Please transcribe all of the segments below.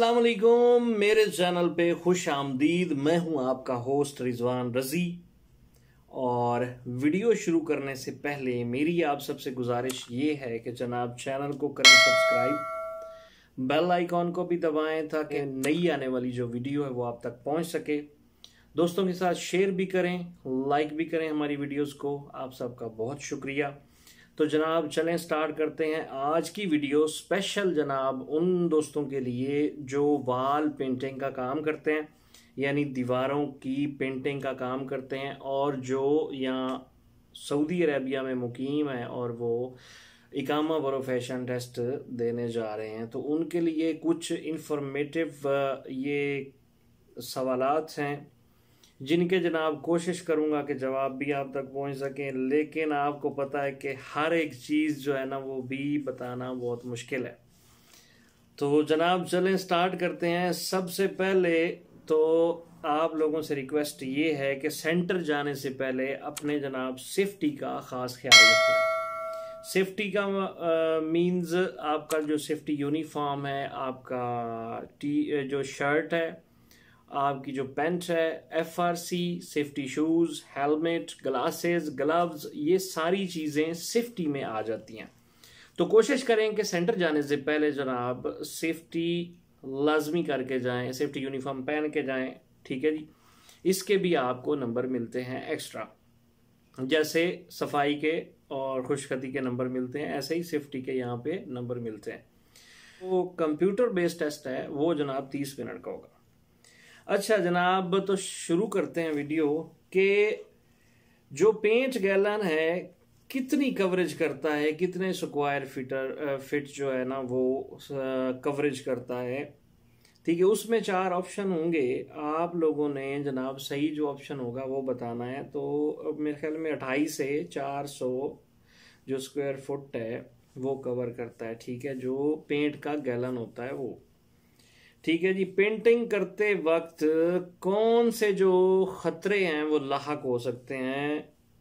अस्सलाम वालेकुम, मेरे चैनल पे खुश आमदीद। मैं हूं आपका होस्ट रिजवान रजी। और वीडियो शुरू करने से पहले मेरी आप सबसे गुजारिश ये है कि जनाब चैनल को करें सब्सक्राइब, बेल आइकॉन को भी दबाएं ताकि नई आने वाली जो वीडियो है वो आप तक पहुंच सके। दोस्तों के साथ शेयर भी करें, लाइक भी करें हमारी वीडियोस को। आप सबका बहुत शुक्रिया। तो जनाब चलें स्टार्ट करते हैं आज की वीडियो। स्पेशल जनाब उन दोस्तों के लिए जो वाल पेंटिंग का काम करते हैं, यानी दीवारों की पेंटिंग का काम करते हैं, और जो यहाँ सऊदी अरेबिया में मुकीम है और वो इकामा प्रोफेशन टेस्ट देने जा रहे हैं, तो उनके लिए कुछ इंफॉर्मेटिव ये सवालात हैं जिनके जनाब कोशिश करूंगा कि जवाब भी आप तक पहुंच सके। लेकिन आपको पता है कि हर एक चीज़ जो है ना वो भी बताना बहुत मुश्किल है। तो जनाब चलें स्टार्ट करते हैं। सबसे पहले तो आप लोगों से रिक्वेस्ट ये है कि सेंटर जाने से पहले अपने जनाब सेफ्टी का ख़ास ख्याल रखें। सेफ्टी का मींस आपका जो सेफ्टी यूनिफॉर्म है, आपका जो शर्ट है, आपकी जो पैंट है, FRC, safety shoes, helmet, glasses, gloves, ये सारी चीज़ें सेफ्टी में आ जाती हैं। तो कोशिश करें कि सेंटर जाने से पहले जनाब सेफ्टी लाजमी करके जाएं, सेफ्टी यूनिफॉर्म पहन के जाएं। ठीक है जी। इसके भी आपको नंबर मिलते हैं एक्स्ट्रा, जैसे सफाई के और खुशखती के नंबर मिलते हैं, ऐसे ही सेफ्टी के यहाँ पे नंबर मिलते हैं। वो कंप्यूटर बेस्ड टेस्ट है, वो जनाब 30 मिनट का होगा। अच्छा जनाब, तो शुरू करते हैं वीडियो के जो पेंट गैलन है कितनी कवरेज करता है, कितने स्क्वायर फिट जो है ना वो कवरेज करता है। ठीक है, उसमें 4 ऑप्शन होंगे। आप लोगों ने जनाब सही जो ऑप्शन होगा वो बताना है। तो मेरे ख्याल में 28 से 400 जो स्क्वायर फुट है वो कवर करता है। ठीक है, जो पेंट का गैलन होता है वो। ठीक है जी। पेंटिंग करते वक्त कौन से जो खतरे हैं वो लाहक हो सकते हैं,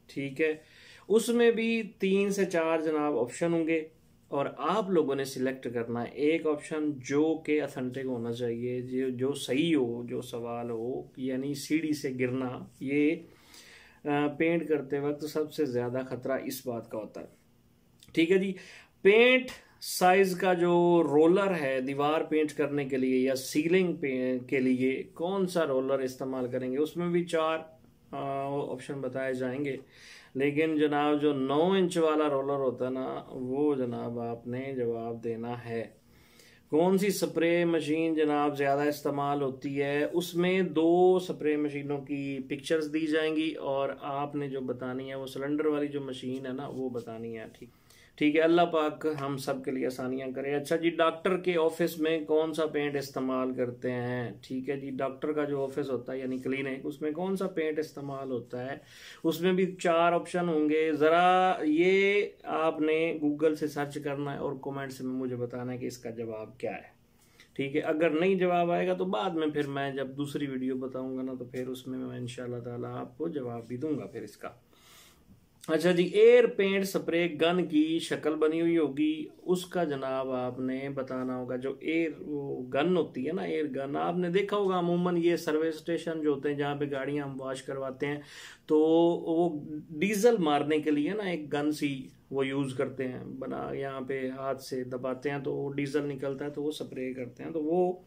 ठीक है, उसमें भी 3 से 4 जनाब ऑप्शन होंगे और आप लोगों ने सिलेक्ट करना है एक ऑप्शन जो कि ऑथेंटिक होना चाहिए, जो सही हो, जो सवाल हो। यानी सीढ़ी से गिरना, ये पेंट करते वक्त सबसे ज्यादा खतरा इस बात का होता है। ठीक है जी। पेंट साइज का जो रोलर है दीवार पेंट करने के लिए या सीलिंग के लिए कौन सा रोलर इस्तेमाल करेंगे, उसमें भी 4 ऑप्शन बताए जाएंगे। लेकिन जनाब जो 9 इंच वाला रोलर होता है ना, वो जनाब आपने जवाब देना है। कौन सी स्प्रे मशीन जनाब ज़्यादा इस्तेमाल होती है, उसमें 2 स्प्रे मशीनों की पिक्चर्स दी जाएंगी और आपने जो बतानी है वो सिलेंडर वाली जो मशीन है ना वो बतानी है। ठीक है, अल्लाह पाक हम सब के लिए आसानियां करे। अच्छा जी, डॉक्टर के ऑफिस में कौन सा पेंट इस्तेमाल करते हैं। ठीक है जी, डॉक्टर का जो ऑफिस होता है यानी क्लिनिक, उसमें कौन सा पेंट इस्तेमाल होता है, उसमें भी 4 ऑप्शन होंगे। ज़रा ये आपने गूगल से सर्च करना है और कमेंट्स में मुझे बताना है कि इसका जवाब क्या है। ठीक है, अगर नहीं जवाब आएगा तो बाद में फिर मैं जब दूसरी वीडियो बताऊंगा ना तो फिर उसमें मैं इंशाल्लाह ताला आपको जवाब भी दूंगा फिर इसका। अच्छा जी, एयर पेंट स्प्रे गन की शक्ल बनी हुई होगी, उसका जनाब आपने बताना होगा। जो एयर वो गन होती है ना, एयर गन, आपने देखा होगा अमूमन ये सर्विस स्टेशन जो होते हैं जहाँ पे गाड़ियाँ हम वॉश करवाते हैं, तो वो डीजल मारने के लिए ना एक गन सी वो यूज़ करते हैं, बना यहाँ पे हाथ से दबाते हैं तो वो डीजल निकलता है तो वो स्प्रे करते हैं, तो वो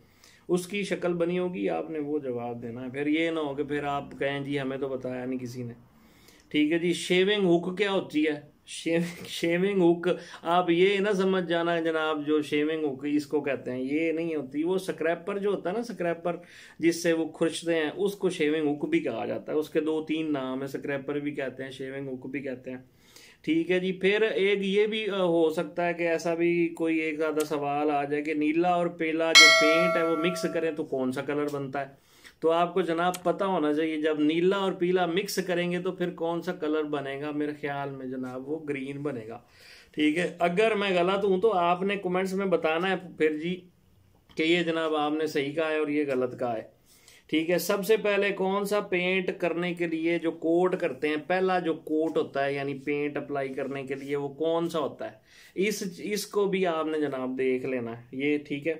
उसकी शक्ल बनी होगी, आपने वो जवाब देना है। फिर ये ना हो कि फिर आप कहें जी हमें तो बताया नहीं किसी ने। ठीक है जी। शेविंग हुक क्या होती है। शेविंग हुक आप ये ना समझ जाना है जनाब, जो शेविंग हुक इसको कहते हैं, ये नहीं होती। वो स्क्रैपर जो होता है ना, स्क्रैपर जिससे वो खुरचते हैं, उसको शेविंग हुक भी कहा जाता है। उसके 2-3 नाम है, स्क्रैपर भी कहते हैं, शेविंग हुक भी कहते हैं। ठीक है जी। फिर एक ये भी हो सकता है कि ऐसा भी कोई एक ज़्यादा सवाल आ जाए कि नीला और पीला जो पेंट है वो मिक्स करें तो कौन सा कलर बनता है। तो आपको जनाब पता होना चाहिए, जब नीला और पीला मिक्स करेंगे तो फिर कौन सा कलर बनेगा। मेरे ख्याल में जनाब वो ग्रीन बनेगा। ठीक है, अगर मैं गलत हूं तो आपने कमेंट्स में बताना है फिर जी कि ये जनाब आपने सही कहा है और ये गलत कहा है। ठीक है, सबसे पहले कौन सा पेंट करने के लिए जो कोट करते हैं, पहला जो कोट होता है यानी पेंट अप्लाई करने के लिए वो कौन सा होता है, इसको भी आपने जनाब देख लेना है ये। ठीक है,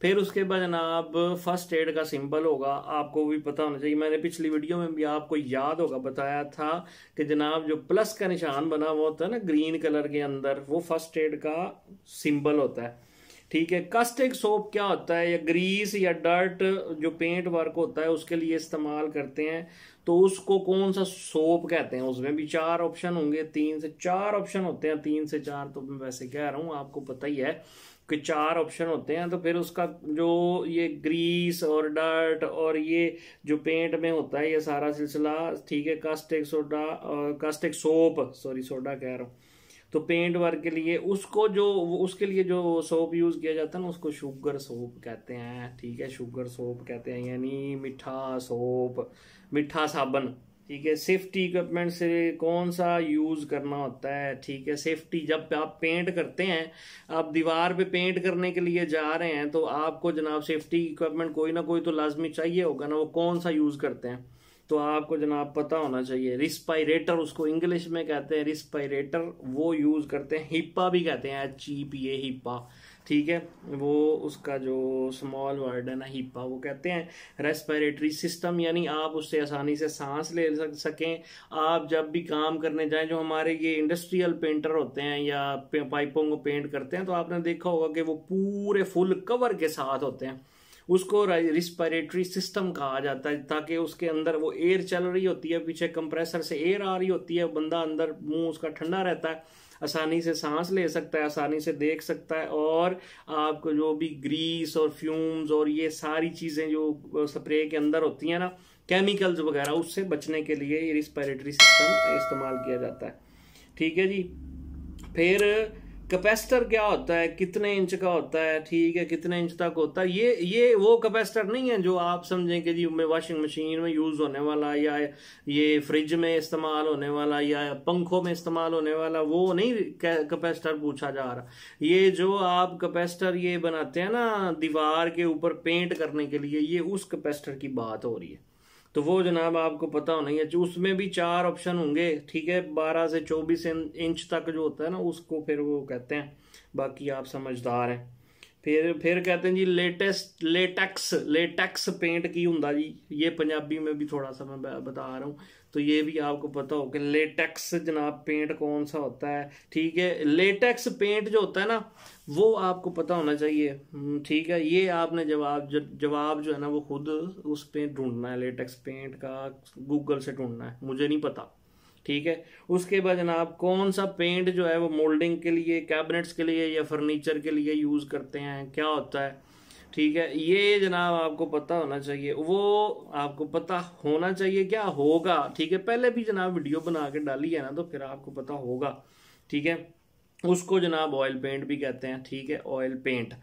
फिर उसके बाद जनाब फर्स्ट एड का सिंबल होगा, आपको भी पता होना चाहिए। मैंने पिछली वीडियो में भी आपको याद होगा बताया था कि जनाब जो प्लस का निशान बना हुआ होता है ना ग्रीन कलर के अंदर, वो फर्स्ट एड का सिंबल होता है। ठीक है, कास्टिक सोप क्या होता है, या ग्रीस या डर्ट जो पेंट वर्क होता है उसके लिए इस्तेमाल करते हैं, तो उसको कौन सा सोप कहते हैं। उसमें भी 4 ऑप्शन होंगे, 3 से 4 ऑप्शन होते हैं, 3 से 4 तो मैं वैसे कह रहा हूँ, आपको पता ही है कि 4 ऑप्शन होते हैं। तो फिर उसका जो ये ग्रीस और डर्ट और ये जो पेंट में होता है ये सारा सिलसिला, ठीक है, caustic soda, caustic soap, sorry soda कह रहा हूँ, तो पेंट वर्क के लिए उसको जो उसके लिए जो सोप यूज किया जाता है ना उसको शुगर सोप कहते हैं। ठीक है, शुगर सोप कहते हैं, यानी मीठा सोप, मीठा साबन। ठीक है, सेफ्टी इक्विपमेंट से कौन सा यूज करना होता है। ठीक है, सेफ्टी जब आप पेंट करते हैं, आप दीवार पे पेंट करने के लिए जा रहे हैं, तो आपको जनाब सेफ्टी इक्विपमेंट कोई ना कोई तो लाजमी चाहिए होगा ना, वो कौन सा यूज करते हैं तो आपको जनाब पता होना चाहिए। रिस्पायरेटर उसको इंग्लिश में कहते हैं, रिस्पायरेटर वो यूज करते हैं। हिप्पा भी कहते हैं, HEPA, हिप्पा। ठीक है, वो उसका जो स्मॉल वर्ड है ना हिप्पा, वो कहते हैं रेस्पिरेटरी सिस्टम, यानी आप उससे आसानी से सांस ले सकें। आप जब भी काम करने जाएं, जो हमारे ये इंडस्ट्रियल पेंटर होते हैं या पाइपों को पेंट करते हैं, तो आपने देखा होगा कि वो पूरे फुल कवर के साथ होते हैं, उसको रिस्पिरेटरी सिस्टम कहा जाता है, ताकि उसके अंदर वो एयर चल रही होती है, पीछे कंप्रेसर से एयर आ रही होती है, बंदा अंदर मुंह उसका ठंडा रहता है, आसानी से सांस ले सकता है, आसानी से देख सकता है, और आपको जो भी ग्रीस और फ्यूम्स और ये सारी चीजें जो स्प्रे के अंदर होती हैं ना, केमिकल्स वगैरह, उससे बचने के लिए ये रिस्पिरेटरी सिस्टम इस्तेमाल किया जाता है। ठीक है जी। फिर कैपेसिटर क्या होता है, कितने इंच का होता है, ठीक है, कितने इंच तक होता है। ये वो कैपेसिटर नहीं है जो आप समझें कि जी वॉशिंग मशीन में यूज होने वाला, या ये फ्रिज में इस्तेमाल होने वाला, या पंखों में इस्तेमाल होने वाला, वो नहीं कैपेसिटर पूछा जा रहा। ये जो आप कैपेसिटर ये बनाते हैं ना दीवार के ऊपर पेंट करने के लिए, ये उस कैपेसिटर की बात हो रही है। तो वो जनाब आपको पता होना ही है, उसमें भी 4 ऑप्शन होंगे। ठीक है, 12 से 24 इंच तक जो होता है ना उसको फिर वो कहते हैं, बाकी आप समझदार हैं। फिर कहते हैं जी लेटेक्स पेंट की हुंदा जी, ये पंजाबी में भी थोड़ा सा मैं बता रहा हूँ, तो ये भी आपको पता हो कि लेटेक्स जनाब पेंट कौन सा होता है। ठीक है, लेटेक्स पेंट जो होता है ना वो आपको पता होना चाहिए। ठीक है, ये आपने जवाब जो है ना वो खुद उस पे ढूंढना है, लेटेक्स पेंट का गूगल से ढूंढना है, मुझे नहीं पता। ठीक है, उसके बाद जनाब कौन सा पेंट जो है वो मोल्डिंग के लिए, कैबिनेट्स के लिए या फर्नीचर के लिए यूज करते हैं, क्या होता है। ठीक है, ये जनाब आपको पता होना चाहिए, वो आपको पता होना चाहिए क्या होगा। ठीक है, पहले भी जनाब वीडियो बना के डाली है ना, तो फिर आपको पता होगा। ठीक है, उसको जनाब ऑयल पेंट भी कहते हैं। ठीक है, ऑयल पेंट।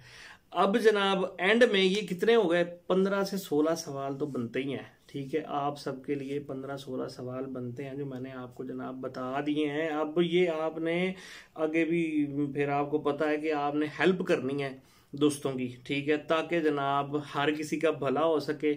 अब जनाब एंड में ये कितने हो गए, 15 से 16 सवाल तो बनते ही हैं। ठीक है, आप सबके लिए 15-16 सवाल बनते हैं जो मैंने आपको जनाब बता दिए हैं। अब ये आपने आगे भी फिर आपको पता है कि आपने हेल्प करनी है दोस्तों की। ठीक है, ताकि जनाब हर किसी का भला हो सके,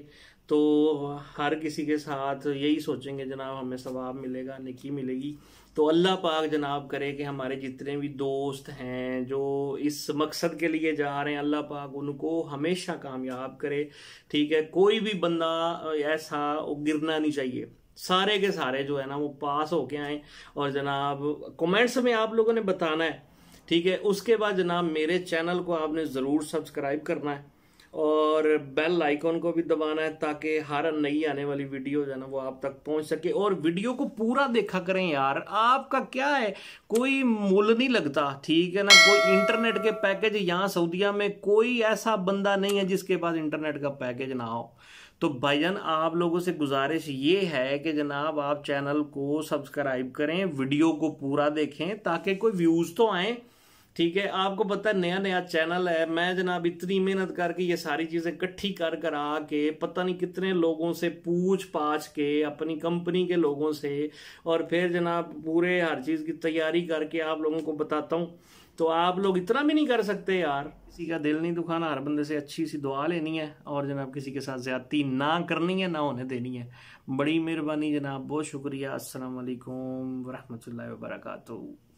तो हर किसी के साथ यही सोचेंगे जनाब हमें सवाब मिलेगा, नेकी मिलेगी। तो अल्लाह पाक जनाब करे कि हमारे जितने भी दोस्त हैं जो इस मकसद के लिए जा रहे हैं, अल्लाह पाक उनको हमेशा कामयाब करे। ठीक है, कोई भी बंदा ऐसा गिरना नहीं चाहिए, सारे के सारे जो है ना वो पास होके आए। और जनाब कमेंट्स में आप लोगों ने बताना है। ठीक है, उसके बाद जनाब मेरे चैनल को आपने ज़रूर सब्सक्राइब करना है और बेल आइकॉन को भी दबाना है, ताकि हर नई आने वाली वीडियो जो है ना वो आप तक पहुंच सके। और वीडियो को पूरा देखा करें यार, आपका क्या है, कोई मूल्य नहीं लगता। ठीक है ना, कोई इंटरनेट के पैकेज यहाँ सऊदीया में कोई ऐसा बंदा नहीं है जिसके पास इंटरनेट का पैकेज ना हो। तो भाईजान आप लोगों से गुजारिश ये है कि जनाब आप चैनल को सब्सक्राइब करें, वीडियो को पूरा देखें ताकि कोई व्यूज तो आए। ठीक है, आपको पता है नया नया चैनल है, मैं जनाब इतनी मेहनत करके ये सारी चीजें इकट्ठी कर कर आके पता नहीं कितने लोगों से पूछ पाछ के, अपनी कंपनी के लोगों से, और फिर जनाब पूरे हर चीज की तैयारी करके आप लोगों को बताता हूँ। तो आप लोग इतना भी नहीं कर सकते यार, किसी का दिल नहीं दुखाना, हर बंदे से अच्छी सी दुआ लेनी है, और जनाब किसी के साथ ज्यादती ना करनी है, ना होने देनी है। बड़ी मेहरबानी जनाब, बहुत शुक्रिया। अस्सलाम वालेकुम वरहमतुल्लाहि वबरकातुहू।